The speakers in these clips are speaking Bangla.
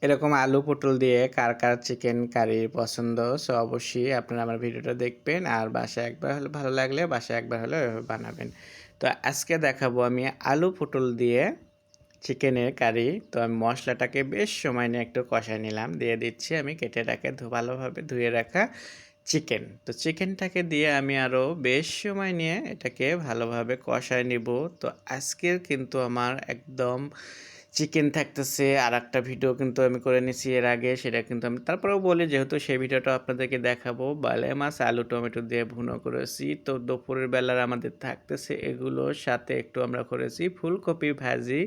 এরকম আলু পটল দিয়ে কার কার চিকেন কারি পছন্দ, সো অবশ্যই আপনারা আমার ভিডিওটা দেখবেন আর বাসায় একবার হলে ভালো লাগলে বাসায় একবার হলে এভাবে বানাবেন। তো আজকে দেখাবো আমি আলু পটল দিয়ে চিকেনের কারি। তো আমি মশলাটাকে বেশ সময় নিয়ে একটু কষায় নিলাম, দিয়ে দিচ্ছি আমি কেটে রাখা ভালোভাবে ধুয়ে রাখা চিকেন। তো চিকেনটাকে দিয়ে আমি আরও বেশ সময় নিয়ে এটাকে ভালোভাবে কষায় নিব। তো আজকের কিন্তু আমার একদম চিকেন থাকতেছে, আর একটা ভিডিও কিন্তু আমি করে নিছি এর আগে, সেটা কিন্তু আমি তারপরেও বলি যেহেতু সেই ভিডিওটা আপনাদেরকে দেখাবো। বালে মাছ আলু টমেটো দিয়ে ভুনো করেছি। তো দুপুরের বেলার আমাদের থাকতেছে এগুলোর সাথে একটু আমরা করেছি ফুলকপি ভাজি।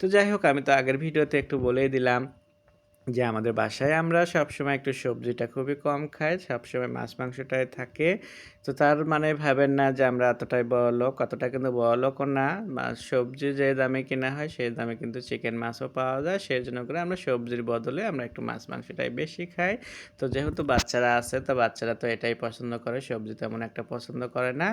তো যাই হোক, আমি তো আগের ভিডিওতে একটু বলেই দিলাম যে আমাদের বাসায় আমরা সবসময় একটু সবজিটা খুবই কম খাই, সবসময় মাছ মাংসটাই থাকে। তো তার মানে ভাবেন না যে আমরা এতটাই বড়লোক, অতটা কিন্তু বড়লোকও না। সবজি যে দামে কেনা হয় সেই দামে কিন্তু চিকেন মাছও পাওয়া যায়, সেই জন্য করে আমরা সবজির বদলে আমরা একটু মাছ মাংসটাই বেশি খাই। তো যেহেতু বাচ্চারা আছে, তো বাচ্চারা তো এটাই পছন্দ করে, সবজি তেমন একটা পছন্দ করে না।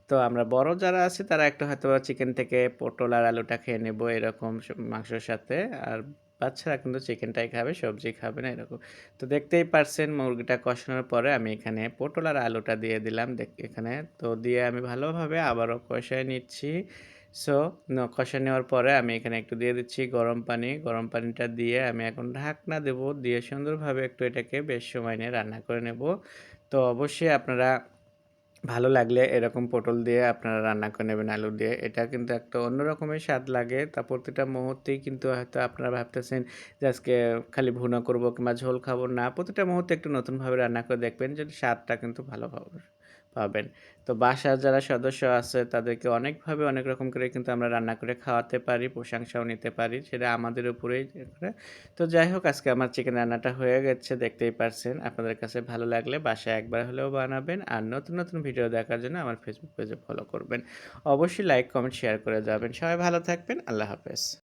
তো আমরা বড় যারা আছি তারা একটু হয়তো চিকেন থেকে পটল আর আলুটা খেয়ে নেবো এরকম মাংসের সাথে। আর বাচ্চারা কিন্তু চিকেনটাই খাবে, সবজি খাবে না এরকম। তো দেখতেই পারছেন মুরগিটা কষানোর পরে আমি এখানে পটল আর আলুটা দিয়ে দিলাম এখানে। তো দিয়ে আমি ভালোভাবে আবারও কষায় নিচ্ছি। সো কষায় নেওয়ার পরে আমি এখানে একটু দিয়ে দিচ্ছি গরম পানি। গরম পানিটা দিয়ে আমি এখন ঢাকনা দেব, দিয়ে সুন্দরভাবে একটু এটাকে বেশ সময় নিয়ে রান্না করে নেব। তো অবশ্যই আপনারা ভালো লাগলে এরকম পটল দিয়ে আপনারা রান্না করে নেবেন, আলু দিয়ে। এটা কিন্তু একটা অন্য রকমের স্বাদ লাগে। তা প্রতিটা মুহূর্তেই কিন্তু হয়তো আপনারা ভাবতেছেন যে আজকে খালি ভুনা করব কিংবা ঝোল খাবো না। প্রতিটা মুহূর্তে একটু নতুনভাবে রান্না করে দেখবেন যে স্বাদটা কিন্তু ভালো পাবেন। তো বাসার যারা সদস্য আছে তাদেরকে অনেকভাবে অনেক রকম করে কিন্তু আমরা রান্না করে খাওয়াতে পারি, প্রশংসাও নিতে পারি। সেটা আমাদের উপরেই করে। তো যাই হোক, আজকে আমার চিকেন রান্নাটা হয়ে গেছে, দেখতেই পারছেন। আপনাদের কাছে ভালো লাগলে বাসায় একবার হলেও বানাবেন। আর নতুন নতুন ভিডিও দেখার জন্য আমার ফেসবুক পেজে ফলো করবেন। অবশ্যই লাইক কমেন্ট শেয়ার করে যাবেন। সবাই ভালো থাকবেন। আল্লাহ হাফেজ।